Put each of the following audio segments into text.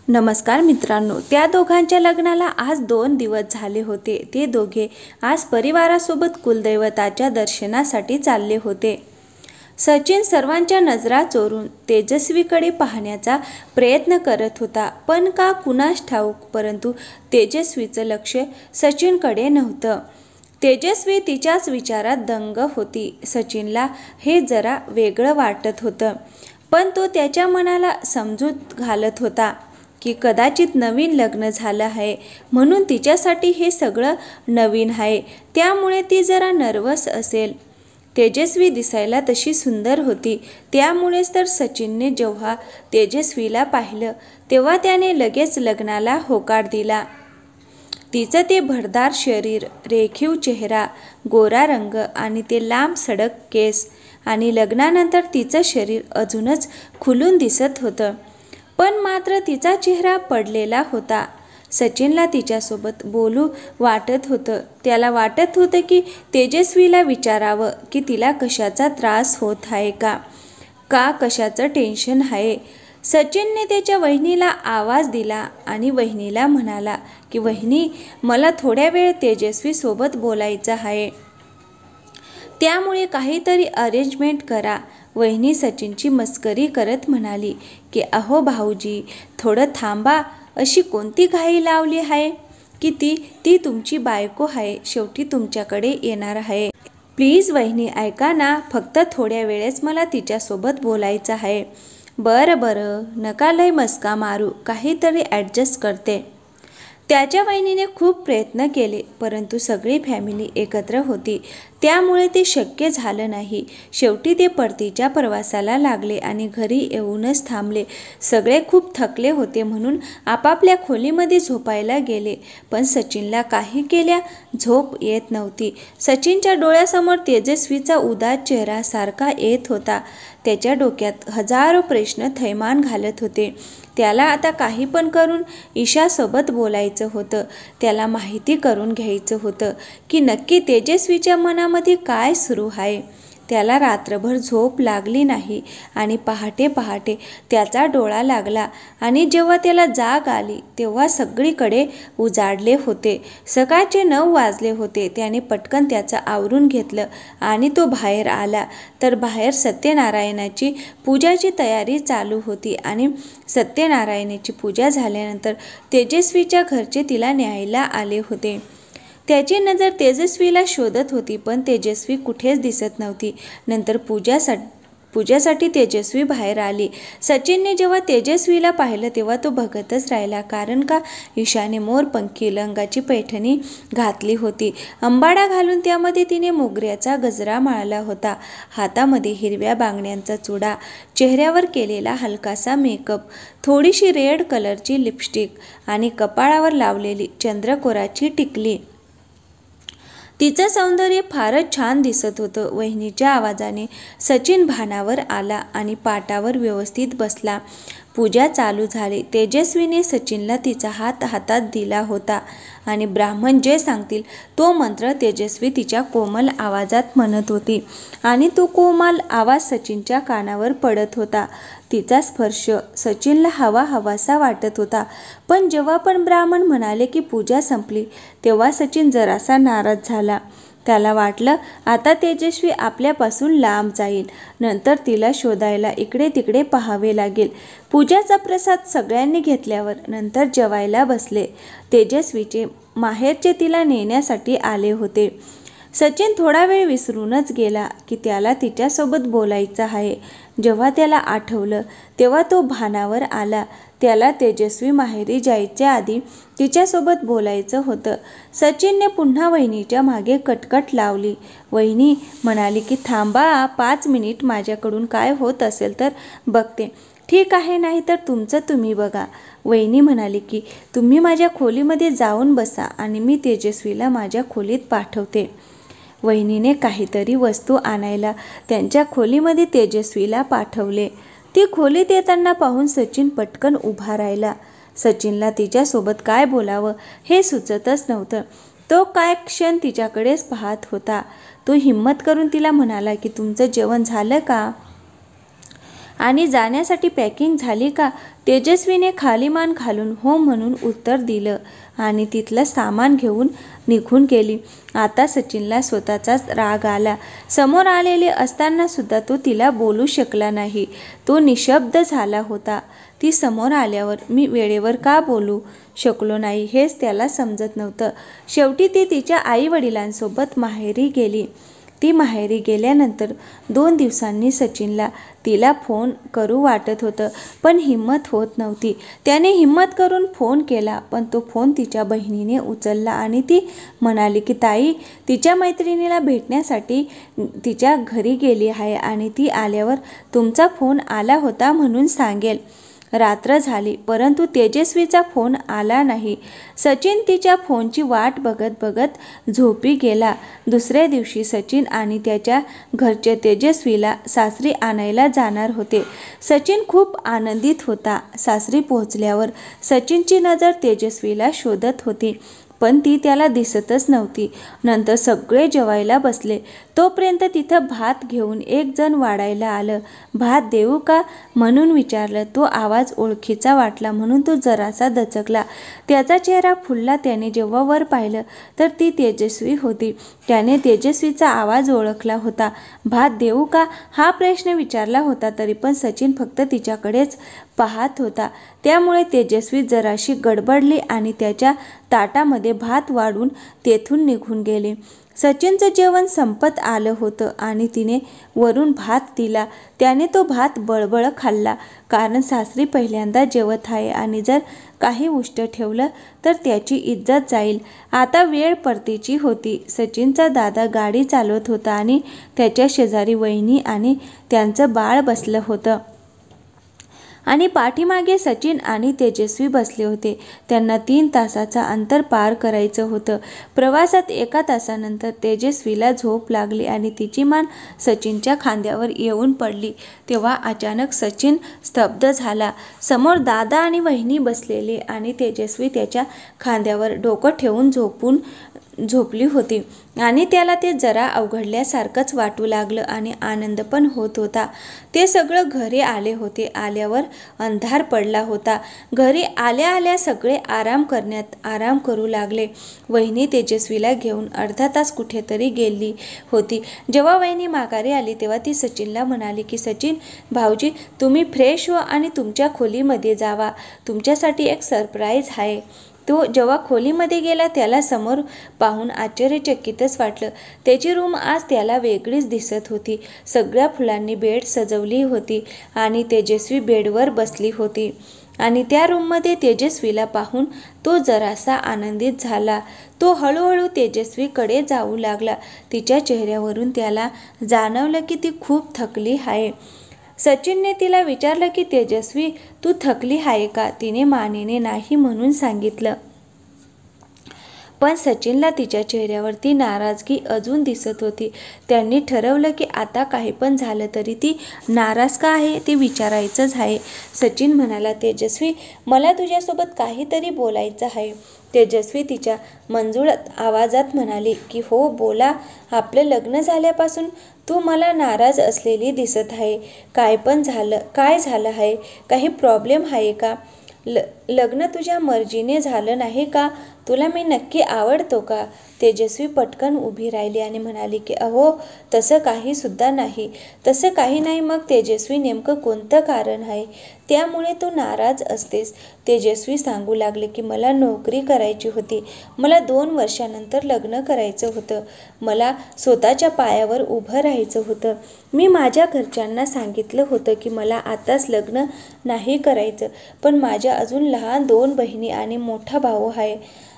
नमस्कार मित्रांनो, त्या दोघांच्या लग्नाला आज 2 दिवस झाले होते। ते दोघे आज परिवारासोबत कुलदैवताच्या दर्शनासाठी चालले होते। सचिन सर्वांच्या नजरा चोरून तेजस्वीकडे पाहण्याचा प्रयत्न करत होता, पण का कुणास ठाऊक, परंतु तेजस्वीचं लक्ष सचिनकडे नव्हतं। तेजस्वी तिच्याच विचारात दंग होती। सचिनला हे जरा वेगळं वाटत होतं, पण तो त्याच्या मनाला समजूत घालत होता की कदाचित नवीन लग्न झालं आहे म्हणून तिच्यासाठी हे सगळं नवीन आहे, त्यामुळे ती जरा नर्वस असेल। तेजस्वी दिसायला तशी सुंदर होती, त्यामुळेच तर सचिनने जेव्हा तेजस्वीला पाहिलं तेव्हा त्याने लगेच लग्नाला होकार दिला। तिचं ते भरदार शरीर, रेखीव चेहरा, गोरा रंग आणि ते लांब सडक केस आणि लग्नानंतर तिचं शरीर अजूनच खुलून दिसत होतं, पण मात्र तिचा चेहरा पडलेला होता। सचिनला तिच्यासोबत बोलू वाटत होतं। त्याला वाटत होतं की तेजस्वीला विचारावं की तिला कशाचा त्रास होत आहे का कशाचं टेन्शन आहे। सचिनने त्याच्या वहिनीला आवाज दिला आणि वहिनीला म्हणाला की वहिनी, मला थोड्या वेळ तेजस्वीसोबत बोलायचं आहे, त्यामुळे काहीतरी अरेंजमेंट करा। वहिनी सचिनची मस्करी करत म्हणाली की अहो भाऊजी, थोडं थांबा, अशी कोणती घाई लावली आहे की ती तुमची बायको आहे, शेवटी तुमच्याकडे येणार आहे। प्लीज वहिनी ऐका ना, फक्त थोड्या वेळेस मला तिच्यासोबत बोलायचं आहे। बरं, नका लय मस्का मारू, काहीतरी ॲडजस्ट करते। त्याच्या वहिनीने खूप प्रयत्न केले, परंतु सगळी फॅमिली एकत्र होती, त्यामुळे ते शक्य झालं नाही। शेवटी ते परतीच्या प्रवासाला लागले आणि घरी येऊनच थांबले। सगळे खूप थकले होते म्हणून आपापल्या खोलीमध्ये झोपायला गेले, पण सचिनला काही केल्या झोप येत नव्हती। सचिनच्या डोळ्यासमोर तेजस्वीचा उदास चेहरा सारखा येत होता। त्याच्या डोक्यात हजारो प्रश्न थैमान घालत होते। त्याला आता काही पण करून ईशासोबत बोलायचं होतं। त्याला माहिती करून घ्यायचं होतं की नक्की तेजस्वीच्या मनामध्ये काय सुरू आहे। त्याला रात्रभर झोप लागली नाही आणि पहाटे त्याचा डोळा लागला आणि जेव्हा त्याला जाग आली तेव्हा सगळीकडे उजाडले होते। सकाळचे 9 वाजले होते। त्याने पटकन त्याचं आवरून घेतलं आणि तो बाहेर आला, तर बाहेर सत्यनारायणाची पूजाची तयारी चालू होती आणि सत्यनारायणाची पूजा झाल्यानंतर तेजस्वीच्या घरचे तिला न्यायला आले होते। त्याची नजर तेजस्वीला शोधत होती, पण तेजस्वी कुठेच दिसत नव्हती। नंतर पूजासाठी तेजस्वी बाहेर आली। सचिनने जेव्हा तेजस्वीला पाहिलं तेव्हा तो बघतच राहिला, कारण का ईशाने मोरपंखी रंगाची पैठणी घातली होती। अंबाडा घालून त्यामध्ये तिने मोगऱ्याचा गजरा माळला होता, हातामध्ये हिरव्या बांगड्यांचा चुडा, चेहऱ्यावर केलेला हलकासा मेकअप, थोडीशी रेड कलरची लिपस्टिक आणि कपाळावर लावलेली चंद्रकोराची टिकली। तिचं सौंदर्य फारच छान दिसत होतं। वहिनीच्या आवाजाने सचिन भानावर आला आणि पाटावर व्यवस्थित बसला। पूजा चालू झाली। तेजस्वीने सचिनला तिचा हात हातात दिला होता आणि ब्राह्मण जे सांगतील तो मंत्र तेजस्वी तिच्या कोमल आवाजात म्हणत होती आणि तो कोमल आवाज सचिनच्या कानावर पडत होता। तिचा स्पर्श सचिनला हवासा वाटत होता, पण जेव्हा पण ब्राह्मण म्हणाले की पूजा संपली तेव्हा सचिन जरासा नाराज झाला। त्याला वाटलं आता तेजस्वी आपल्यापासून लांब जाईल, नंतर तिला शोधायला इकडे तिकडे पाहावे लागेल। पूजाचा प्रसाद सगळ्यांनी घेतल्यावर नंतर जेवायला बसले। तेजस्वीचे माहेरचे तिला नेण्यासाठी आले होते। सचिन थोडा वेळ विसरूनच गेला की त्याला तिच्यासोबत बोलायचं आहे। जेव्हा त्याला आठवलं तेव्हा तो भानावर आला। त्याला तेजस्वी माहेरी जायच्या आधी तिच्यासोबत बोलायचं होतं। सचिनने पुन्हा वहिनीच्या मागे कटकट लावली। वहिनी म्हणाली की थांबा 5 मिनिट, माझ्याकडून काय होत असेल तर बघते। ठीक आहे, नाही तर तुमचं तुम्ही बघा। वहिनी म्हणाली की तुम्ही माझ्या खोलीमध्ये जाऊन बसा आणि मी तेजस्वीला माझ्या खोलीत पाठवते। वहिनीने काहीतरी वस्तू आणायला त्यांच्या खोलीमध्ये तेजस्वीला पाठवले। ती खोलीत येताना पाहून सचिन पटकन उभा राहिला। सचिनला तिच्यासोबत काय बोलावं हे सुचतच नव्हतं। तो काय क्षण तिच्याकडेच पाहत होता। तो हिम्मत करून तिला म्हणाला की तुमचं जेवण झालं का? आणि जाण्यासाठी पॅकिंग झाली का? तेजस्वीने खाली मान घालून हो म्हणून उत्तर दिलं आणि तिथलं सामान घेऊन निघून गेली. आता सचिनला स्वतःचाच राग आला. समोर आलेली असताना सुद्धा तो तिला बोलू शकला नाही. तो निशब्द झाला होता. ती समोर आल्यावर मी वेळेवर का बोलू शकलो नाही हेच त्याला समजत नव्हतं. शेवटी ती तिच्या आई वडिलांसोबत माहेरी गेली. ती माहेरी गेल्यानंतर 2 दिवसांनी सचिनला तिला फोन करू वाटत होतं, पण हिंमत होत नव्हती. त्याने हिंमत करून फोन केला, पण तो फोन तिच्या बहिणीने उचलला आणि ती म्हणाली की ताई तिच्या मैत्रिणीला भेटण्यासाठी तिच्या घरी गेली आहे आणि ती आल्यावर तुमचा फोन आला होता म्हणून सांगेल. रात्र झाली, परंतु तेजस्वीचा फोन आला नाही. सचिन तिच्या फोनची वाट बघत बघत झोपी गेला. दुसऱ्या दिवशी सचिन आणि त्याच्या घरचे तेजस्वीला सासरी आणायला जाणार होते. सचिन खूप आनंदित होता. सासरी पोहोचल्यावर सचिनची नजर तेजस्वीला शोधत होती, पण ती त्याला दिसतच नव्हती. नंतर सगळे जेवायला बसले. तोपर्यंत तिथं भात घेऊन एक जण वाढायला आलं. भात देऊ का म्हणून विचारलं. तो आवाज ओळखीचा वाटला म्हणून तो जरासा दचकला. त्याचा चेहरा फुलला. त्याने जेव्हा वर पाहिलं तर ती तेजस्वी होती. त्याने तेजस्वीचा आवाज ओळखला होता. भात देऊ का हा प्रश्न विचारला होता, तरी पण सचिन फक्त तिच्याकडेच पाहत होता. त्यामुळे तेजस्वी जराशी गडबडली आणि त्याच्या ताटामध्ये भात वाढून तेथून निघून गेली. सचिनचं जेवण संपत आलं होतं आणि तिने वरून भात दिला. त्याने तो भात बळबळ खाल्ला, कारण सासरी पहिल्यांदा जेवत आहे आणि जर काही उष्ट ठेवलं तर त्याची इज्जत जाईल. आता वेळ परतीची होती. सचिनचा दादा गाडी चालवत होता आणि त्याच्या शेजारी वहिनी आणि त्यांचं बाळ बसलं होतं आणि पाठीमागे सचिन आणि तेजस्वी बसले होते. त्यांना 3 तासाचं अंतर पार करायचं होतं. प्रवासात 1 तासानंतर तेजस्वीला झोप लागली आणि तिची मान सचिनच्या खांद्यावर येऊन पडली. तेव्हा अचानक सचिन स्तब्ध झाला. समोर दादा आणि वहिनी बसलेले आणि तेजस्वी त्याच्या खांद्यावर डोकं ठेवून झोपली होती आणि त्याला ते जरा अवघडल्यासारखंच वाटू लागलं आणि आनंद पण होत होता. ते सगळं घरी आले होते. आल्यावर अंधार पडला होता. घरी आल्या आल्या सगळे आराम करू लागले. वहिनी तेजस्वीला घेऊन अर्धा तास कुठेतरी गेली होती. जेव्हा वहिनी माघारी आली तेव्हा ती सचिनला म्हणाली की सचिन भाऊजी तुम्ही फ्रेश व्हा आणि तुमच्या खोलीमध्ये जावा, तुमच्यासाठी एक सरप्राईज आहे. तो जेव्हा खोलीमध्ये गेला त्याला समोर पाहून आश्चर्यचकितच वाटलं. त्याची रूम आज त्याला वेगळीच दिसत होती. सगळ्या फुलांनी बेड सजवली होती आणि तेजस्वी बेडवर बसली होती आणि त्या रूममध्ये तेजस्वीला पाहून तो जरासा आनंदित झाला. तो हळूहळू तेजस्वीकडे जाऊ लागला. तिच्या चेहऱ्यावरून त्याला जाणवलं की ती खूप थकली आहे. सचिनने तिला विचारलं की तेजस्वी तू थकली आहे का? तिने मानेने नाही म्हणून सांगितलं. पण सचिनला तिच्या चेहऱ्यावरती नाराजगी अजून दिसत होती. त्यांनी ठरवलं की आता काही पण झालं तरी ती नाराज का आहे ते विचारायचंच आहे. सचिन म्हणाला तेजस्वी मला तुझ्यासोबत काहीतरी बोलायचं आहे. तेजस्वी तिच्या मंजुळत आवाजात म्हणाली की हो बोला. आपलं लग्न झाल्यापासून तू मला नाराज असलेली दिसत आहे. काय झालं आहे? काही प्रॉब्लेम आहे का? लग्न तुझ्या मर्जीने झालं नाही का? तुला मी नक्की आवडतो का? तेजस्वी पटकन उभी राहिली आणि म्हणाली की अहो तसं काही सुद्धा नाही. तसं काही नाही. मग तेजस्वी नेमकं कोणतं कारण आहे त्यामुळे तू नाराज असतेस? तेजस्वी सांगू लागले की मला नोकरी करायची होती. मला 2 वर्षानंतर लग्न करायचं होतं. मला स्वतःच्या पायावर उभं राहायचं होतं. मी माझ्या घरच्यांना सांगितलं होतं की मला आताच लग्न नाही करायचं, पण माझ्या अजून लहान 2 बहिणी आणि मोठा भाऊ आहे.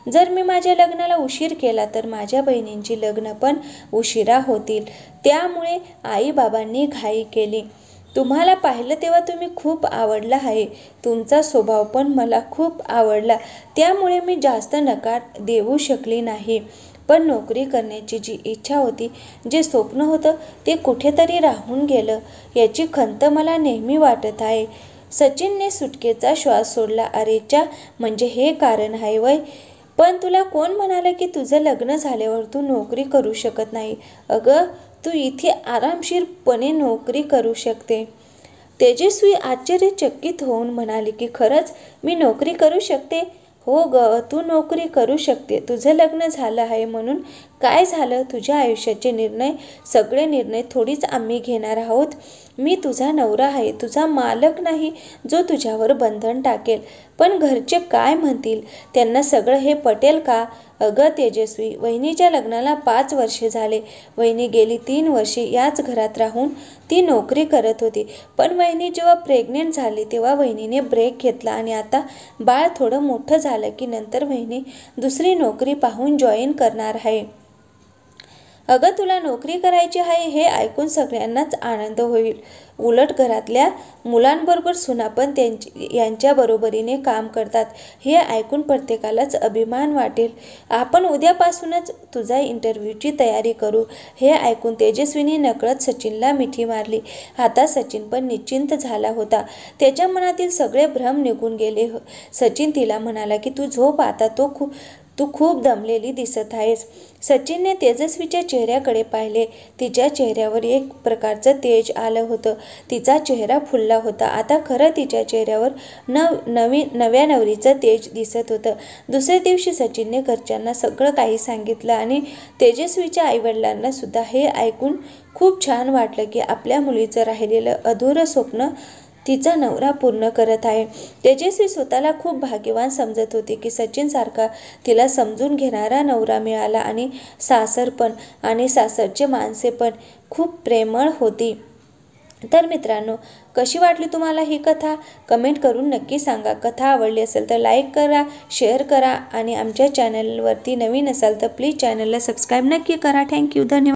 जर मी माझ्या लग्नाला उशीर केला तर माझ्या बहिणींची लग्न पण उशिरा होतील. त्यामुळे आई बाबांनी घाई केली. तुम्हाला पाहिलं तेव्हा तुम्ही खूप आवडला आहे. तुमचा स्वभाव पण मला खूप आवडला. त्यामुळे मी जास्त नकार देऊ शकली नाही. पण नोकरी करण्याची जी इच्छा होती, जे स्वप्न होतं ते कुठेतरी राहून गेलं याची खंत मला नेहमी वाटत आहे. सचिनने सुटकेचा श्वास सोडला. अरेच्या म्हणजे हे कारण आहे वय? पण तुला कोण म्हणालं की तुझं लग्न झाल्यावर तू नोकरी करू शकत नाही? अगं तू इथे आरामशीरपणे नोकरी करू शकते. तेजस्वी आश्चर्यचकित होऊन म्हणाली की खरंच मी नोकरी करू शकते? हो ग, तू नोकरी करू शकते. तुझं लग्न झालं आहे म्हणून काय झालं? तुझ्या आयुष्याचे निर्णय, सगळे निर्णय थोडीच आम्ही घेणार आहोत. मी तुझा नवरा आहे, तुझा मालक नाही जो तुझ्यावर बंधन टाकेल. पण घरचे काय म्हणतील? त्यांना सगळं हे पटेल का? अगं तेजस्वी, वहिनीच्या लग्नाला 5 वर्षे झाले. वहिनी गेली 3 वर्षे याच घरात राहून ती नोकरी करत होती. पण वहिनी जेव्हा प्रेग्नेंट झाली तेव्हा वहिनीने ब्रेक घेतला आणि आता बाळ थोडं मोठं झालं की नंतर वहिनी दुसरी नोकरी पाहून जॉईन करणार आहे. अगं तुला नोकरी करायची आहे हे ऐकून सगळ्यांनाच आनंद होईल. उलट घरातल्या मुलांबरोबर सुना पण यांच्या बरोबरीने काम करतात हे ऐकून प्रत्येकालाच अभिमान वाटेल. आपण उद्यापासूनच तुझा इंटरव्ह्यूची तयारी करू. हे ऐकून तेजस्वीने नकळत सचिनला मिठी मारली. आता सचिन पण निश्चिंत झाला होता. त्याच्या मनातील सगळे भ्रम निघून गेले. सचिन तिला म्हणाला की तू झोप आता, तू खूप दमलेली दिसत आहेस. सचिनने तेजस्वीच्या चेहऱ्याकडे पाहिले. तिच्या चेहऱ्यावर एक प्रकारचं तेज आलं होतं. तिचा चेहरा फुलला होता. आता खरं तिच्या चेहऱ्यावर नव्या नवरीचं तेज दिसत होतं. दुसऱ्या दिवशी सचिनने घरच्यांना सगळं काही सांगितलं आणि तेजस्वीच्या आईवडिलांना सुद्धा हे ऐकून खूप छान वाटलं की आपल्या मुलीचं राहिलेलं अधुरं स्वप्न तिचा नवरा पूर्ण करत आहे. तेजस्वी स्वतःला खूप भाग्यवान समजत होती की सचिनसारखा तिला समजून घेणारा नवरा मिळाला आणि सासरचे माणसे पण खूप प्रेमळ होती. तर मित्रांनो, कशी वाटली तुम्हाला ही कथा? कमेंट करून नक्की सांगा. कथा आवडली असेल तर लाईक करा, शेअर करा आणि आमच्या चॅनलवरती नवीन असाल तर प्लीज चॅनलला सबस्क्राईब नक्की करा. थँक्यू, धन्यवाद.